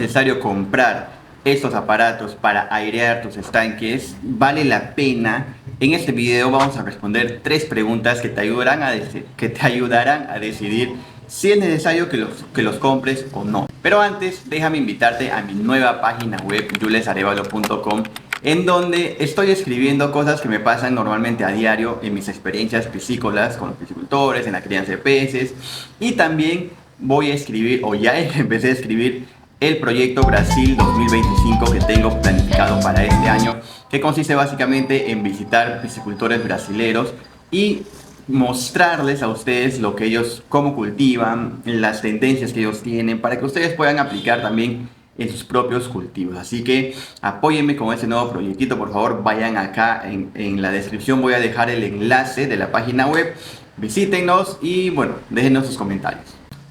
necesario comprar estos aparatos para airear tus estanques, vale la pena. En este video vamos a responder 3 preguntas que te ayudarán a decidir si es necesario que los compres o no. Pero antes, déjame invitarte a mi nueva página web, julesarevalo.com, en donde estoy escribiendo cosas que me pasan normalmente a diario en mis experiencias piscícolas con los piscicultores, en la crianza de peces, y también voy a escribir, o ya empecé a escribir, el proyecto Brasil 2025 que tengo planificado para este año, que consiste básicamente en visitar piscicultores brasileros y mostrarles a ustedes lo que ellos, cómo cultivan, las tendencias que ellos tienen, para que ustedes puedan aplicar también en sus propios cultivos. Así que apóyenme con este nuevo proyectito, por favor. Vayan acá en la descripción, voy a dejar el enlace de la página web, visítenos y bueno, déjenos sus comentarios.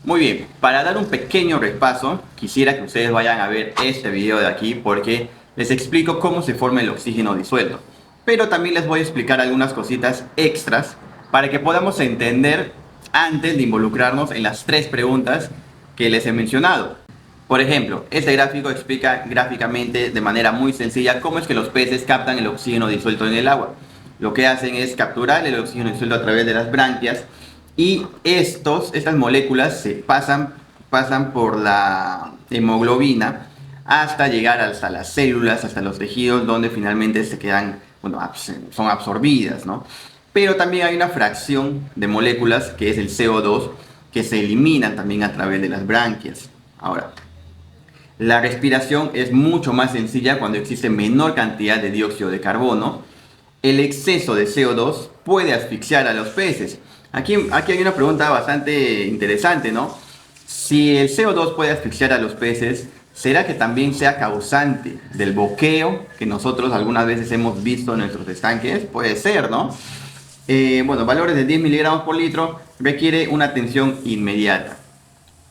Muy bien, para dar un pequeño repaso, quisiera que ustedes vayan a ver este video de aquí porque les explico cómo se forma el oxígeno disuelto. Pero también les voy a explicar algunas cositas extras para que podamos entender antes de involucrarnos en las 3 preguntas que les he mencionado. Por ejemplo, este gráfico explica gráficamente de manera muy sencilla cómo es que los peces captan el oxígeno disuelto en el agua. Lo que hacen es capturar el oxígeno disuelto a través de las branquias y estas moléculas se pasan por la hemoglobina hasta llegar hasta las células, hasta los tejidos, donde finalmente se quedan, bueno, son absorbidas, ¿no? Pero también hay una fracción de moléculas, que es el CO2, que se eliminan también a través de las branquias. Ahora, la respiración es mucho más sencilla cuando existe menor cantidad de dióxido de carbono. El exceso de CO2 puede asfixiar a los peces. Aquí hay una pregunta bastante interesante, ¿no? Si el CO2 puede asfixiar a los peces, ¿será que también sea causante del boqueo que nosotros algunas veces hemos visto en nuestros estanques? Puede ser, ¿no? Bueno, valores de 10 miligramos por litro requiere una atención inmediata.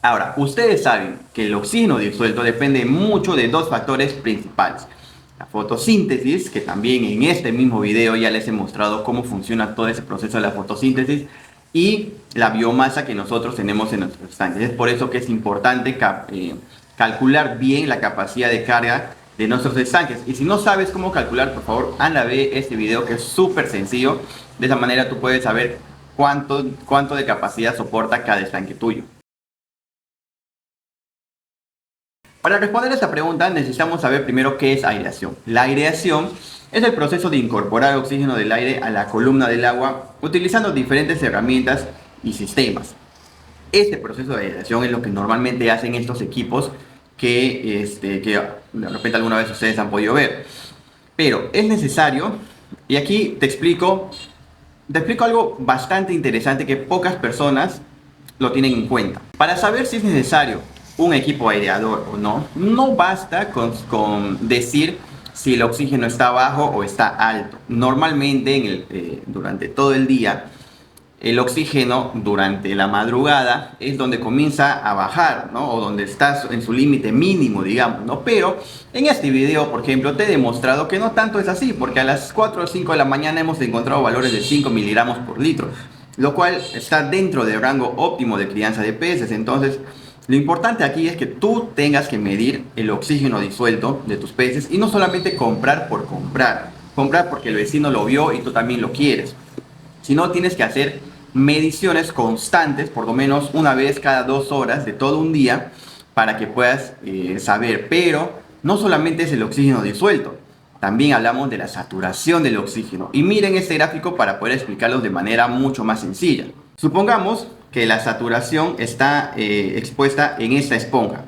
Ahora, ustedes saben que el oxígeno disuelto depende mucho de 2 factores principales. La fotosíntesis, que también en este mismo video ya les he mostrado cómo funciona todo ese proceso de la fotosíntesis, y la biomasa que nosotros tenemos en nuestros estanques. Es por eso que es importante calcular bien la capacidad de carga de nuestros estanques. Y si no sabes cómo calcular, por favor, anda a ver este video que es súper sencillo. De esa manera tú puedes saber cuánto de capacidad soporta cada estanque tuyo. Para responder a esta pregunta necesitamos saber primero qué es aireación. La aireación es el proceso de incorporar oxígeno del aire a la columna del agua utilizando diferentes herramientas y sistemas. Este proceso de aireación es lo que normalmente hacen estos equipos que de repente alguna vez ustedes han podido ver. Pero es necesario, y aquí te explico algo bastante interesante que pocas personas lo tienen en cuenta. Para saber si es necesario un equipo aireador o no, no basta con decir si el oxígeno está bajo o está alto. Normalmente durante todo el día, el oxígeno durante la madrugada es donde comienza a bajar, ¿no? O donde está en su límite mínimo, digamos, ¿no? Pero en este video, por ejemplo, te he demostrado que no tanto es así, porque a las 4 o 5 de la mañana hemos encontrado valores de 5 miligramos por litro, lo cual está dentro del rango óptimo de crianza de peces. Entonces, lo importante aquí es que tú tengas que medir el oxígeno disuelto de tus peces y no solamente comprar por comprar. Comprar porque el vecino lo vio y tú también lo quieres. Sino tienes que hacer mediciones constantes, por lo menos una vez cada 2 horas de todo un día, para que puedas saber. Pero no solamente es el oxígeno disuelto, también hablamos de la saturación del oxígeno. Y miren este gráfico para poder explicarlos de manera mucho más sencilla. Supongamos que la saturación está expuesta en esta esponja.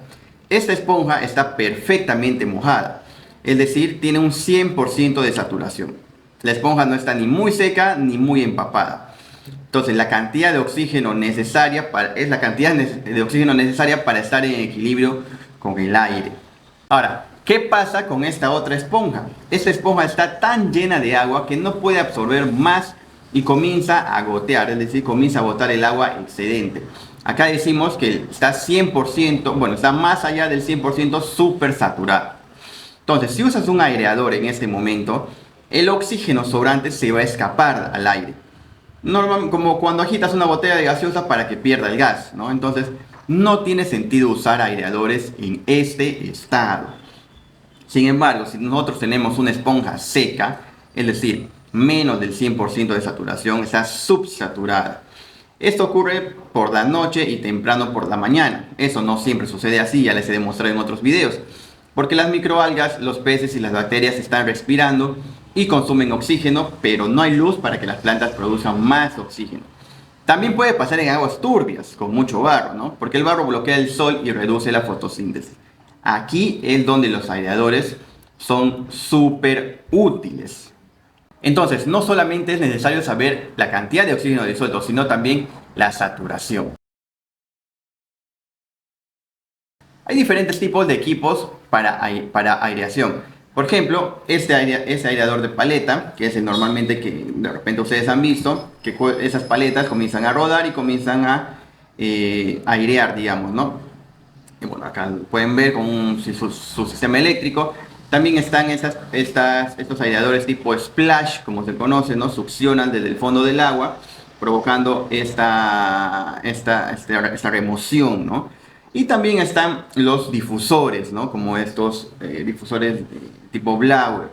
Esta esponja está perfectamente mojada, es decir, tiene un 100% de saturación. La esponja no está ni muy seca ni muy empapada. Entonces la cantidad de oxígeno necesaria es la cantidad de oxígeno necesaria para estar en equilibrio con el aire. Ahora, ¿qué pasa con esta otra esponja? Esta esponja está tan llena de agua que no puede absorber más y comienza a gotear, es decir, comienza a botar el agua excedente. Acá decimos que está 100%, bueno, está más allá del 100% súper saturado. Entonces, si usas un aireador en este momento, el oxígeno sobrante se va a escapar al aire. Como cuando agitas una botella de gaseosa para que pierda el gas, ¿no? Entonces, no tiene sentido usar aireadores en este estado. Sin embargo, si nosotros tenemos una esponja seca, es decir, menos del 100% de saturación, está subsaturada. Esto ocurre por la noche y temprano por la mañana. Eso no siempre sucede así, ya les he demostrado en otros videos. Porque las microalgas, los peces y las bacterias están respirando y consumen oxígeno, pero no hay luz para que las plantas produzcan más oxígeno. También puede pasar en aguas turbias, con mucho barro, ¿no? Porque el barro bloquea el sol y reduce la fotosíntesis. Aquí es donde los aireadores son súper útiles. Entonces, no solamente es necesario saber la cantidad de oxígeno disuelto, sino también la saturación. Hay diferentes tipos de equipos para aireación. Por ejemplo, este aireador de paleta, que es normalmente que de repente ustedes han visto, que esas paletas comienzan a rodar y comienzan a airear, digamos, ¿no? Y bueno, acá pueden ver con su sistema eléctrico. También están estos aireadores tipo splash, como se conoce, ¿no? Succionan desde el fondo del agua, provocando esta remoción, ¿no? Y también están los difusores, ¿no? Como estos difusores tipo blower,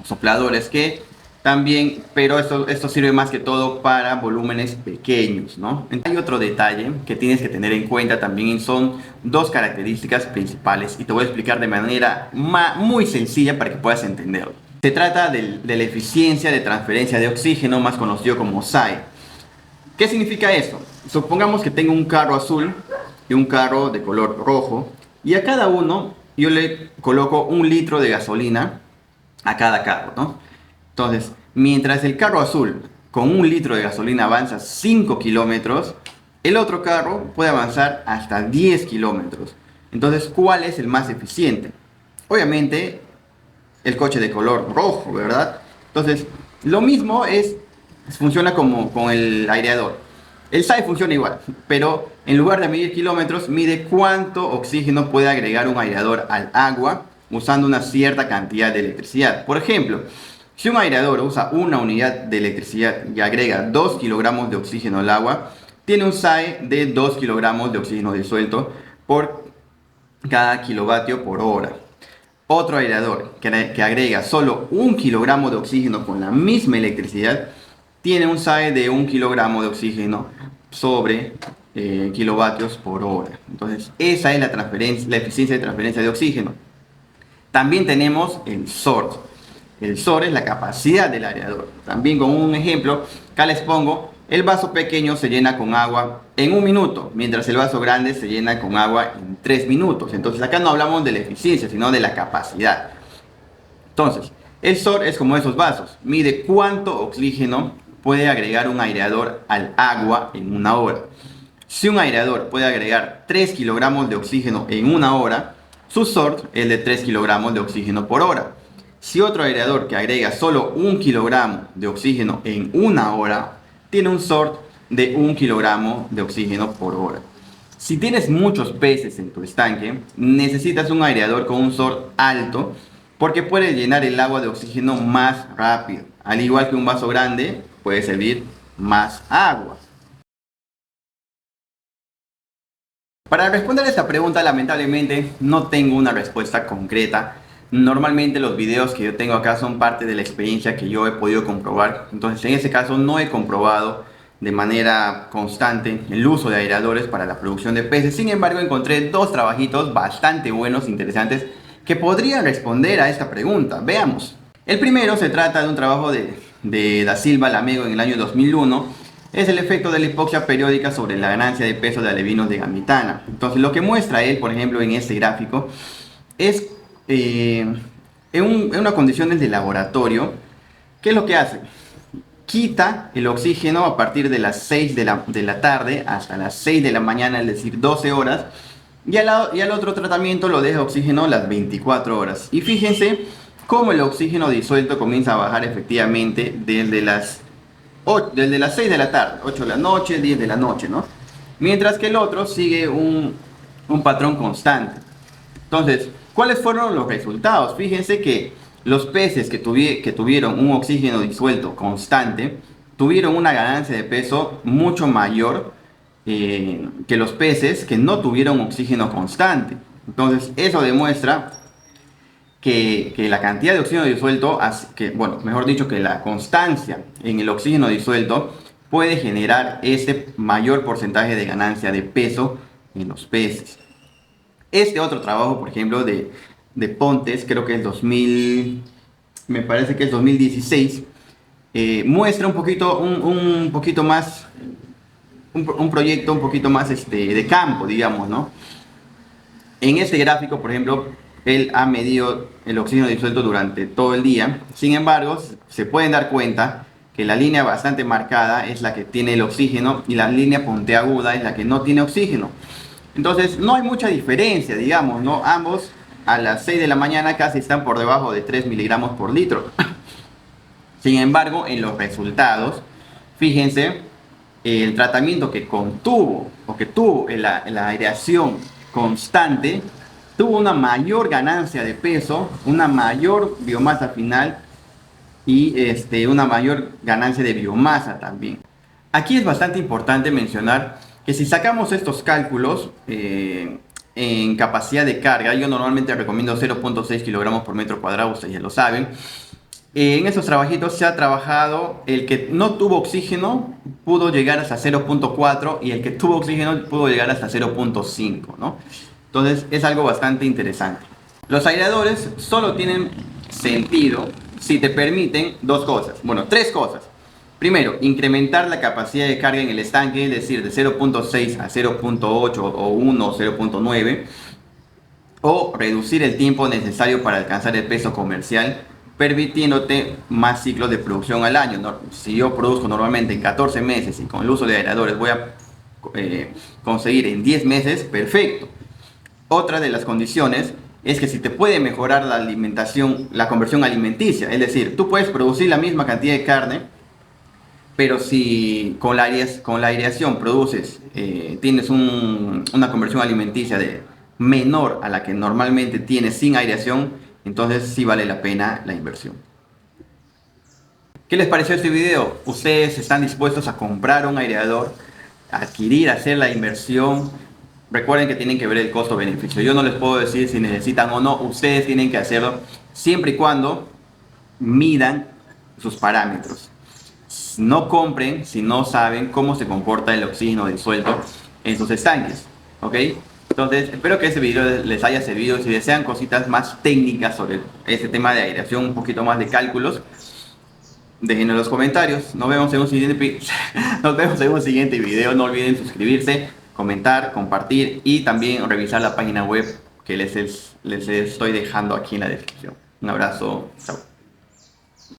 sopladores que también, pero esto sirve más que todo para volúmenes pequeños, ¿no? Hay otro detalle que tienes que tener en cuenta también, son dos características principales y te voy a explicar de manera muy sencilla para que puedas entenderlo. Se trata de la eficiencia de transferencia de oxígeno, más conocido como SAE. ¿Qué significa esto? Supongamos que tengo un carro azul y un carro de color rojo y a cada uno yo le coloco 1 litro de gasolina a cada carro, ¿no? Entonces, mientras el carro azul con 1 litro de gasolina avanza 5 kilómetros, el otro carro puede avanzar hasta 10 kilómetros. Entonces, ¿cuál es el más eficiente? Obviamente, el coche de color rojo, ¿verdad? Entonces, lo mismo funciona como con el aireador. El SAE funciona igual, pero en lugar de medir kilómetros, mide cuánto oxígeno puede agregar un aireador al agua usando una cierta cantidad de electricidad. Por ejemplo, si un aireador usa una unidad de electricidad y agrega 2 kilogramos de oxígeno al agua, tiene un SAE de 2 kilogramos de oxígeno disuelto por cada kilovatio por hora. Otro aireador que agrega solo 1 kilogramo de oxígeno con la misma electricidad tiene un SAE de 1 kilogramo de oxígeno sobre kilovatios por hora. Entonces, esa es la eficiencia de transferencia de oxígeno. También tenemos el SORT. El SOR es la capacidad del aireador. También con un ejemplo, acá les pongo, el vaso pequeño se llena con agua en 1 minuto, mientras el vaso grande se llena con agua en 3 minutos. Entonces acá no hablamos de la eficiencia, sino de la capacidad. Entonces, el SOR es como esos vasos, mide cuánto oxígeno puede agregar un aireador al agua en 1 hora. Si un aireador puede agregar 3 kilogramos de oxígeno en 1 hora, su SORT es de 3 kilogramos de oxígeno por hora. Si otro aireador que agrega solo 1 kilogramo de oxígeno en 1 hora, tiene un SORT de 1 kilogramo de oxígeno por hora. Si tienes muchos peces en tu estanque, necesitas un aireador con un SORT alto porque puede llenar el agua de oxígeno más rápido. Al igual que un vaso grande, puede servir más agua. Para responder a esta pregunta, lamentablemente no tengo una respuesta concreta. Normalmente los videos que yo tengo acá son parte de la experiencia que yo he podido comprobar. Entonces, en ese caso no he comprobado de manera constante el uso de aireadores para la producción de peces. Sin embargo, encontré 2 trabajitos bastante buenos, interesantes, que podrían responder a esta pregunta. Veamos. El primero se trata de un trabajo de Da Silva Lamego en el año 2001. Es el efecto de la hipoxia periódica sobre la ganancia de peso de alevinos de gamitana. Entonces, lo que muestra él, por ejemplo, en este gráfico, es en unas condiciones de laboratorio. ¿Qué es lo que hace? Quita el oxígeno a partir de las 6 de la tarde hasta las 6 de la mañana, es decir, 12 horas. Y al otro tratamiento lo deja oxígeno las 24 horas. Y fíjense cómo el oxígeno disuelto comienza a bajar efectivamente desde las 6 de la tarde, 8 de la noche, 10 de la noche, ¿no? Mientras que el otro sigue un patrón constante. Entonces, ¿cuáles fueron los resultados? Fíjense que los peces que tuvieron un oxígeno disuelto constante tuvieron una ganancia de peso mucho mayor que los peces que no tuvieron oxígeno constante. Entonces, eso demuestra que la cantidad de oxígeno disuelto, bueno, mejor dicho, que la constancia en el oxígeno disuelto puede generar ese mayor porcentaje de ganancia de peso en los peces. Este otro trabajo, por ejemplo, de Pontes, creo que es 2000, me parece que es 2016, muestra un poquito más, un proyecto un poquito más de campo, digamos, ¿no? En este gráfico, por ejemplo, él ha medido el oxígeno disuelto durante todo el día. Sin embargo, se pueden dar cuenta que la línea bastante marcada es la que tiene el oxígeno y la línea puntiaguda es la que no tiene oxígeno. Entonces, no hay mucha diferencia, digamos, ¿no? Ambos a las 6 de la mañana casi están por debajo de 3 miligramos por litro. Sin embargo, en los resultados, fíjense, el tratamiento que tuvo la aireación constante, tuvo una mayor ganancia de peso, una mayor biomasa final y una mayor ganancia de biomasa también. Aquí es bastante importante mencionar que si sacamos estos cálculos en capacidad de carga, yo normalmente recomiendo 0.6 kilogramos por metro cuadrado, ustedes ya lo saben. En esos trabajitos se ha trabajado, el que no tuvo oxígeno pudo llegar hasta 0.4 y el que tuvo oxígeno pudo llegar hasta 0.5, ¿no? Entonces es algo bastante interesante. Los aireadores solo tienen sentido si te permiten tres cosas. Primero, incrementar la capacidad de carga en el estanque, es decir, de 0.6 a 0.8 o 1 o 0.9, o reducir el tiempo necesario para alcanzar el peso comercial, permitiéndote más ciclos de producción al año, ¿no? Si yo produzco normalmente en 14 meses y con el uso de aireadores voy a conseguir en 10 meses, perfecto. Otra de las condiciones es que si te puede mejorar la alimentación, la conversión alimenticia, es decir, tú puedes producir la misma cantidad de carne, pero si con la aireación produces, tienes una conversión alimenticia menor a la que normalmente tienes sin aireación, entonces sí vale la pena la inversión. ¿Qué les pareció este video? ¿Ustedes están dispuestos a comprar un aireador, a adquirir, a hacer la inversión? Recuerden que tienen que ver el costo-beneficio. Yo no les puedo decir si necesitan o no, ustedes tienen que hacerlo siempre y cuando midan sus parámetros. No compren si no saben cómo se comporta el oxígeno disuelto en sus estanques, ¿ok? Entonces, espero que este video les haya servido. Si desean cositas más técnicas sobre este tema de aireación, un poquito más de cálculos, déjenlo en los comentarios. Nos vemos en un siguiente video. No olviden suscribirse, comentar, compartir y también revisar la página web que les estoy dejando aquí en la descripción. Un abrazo, chao.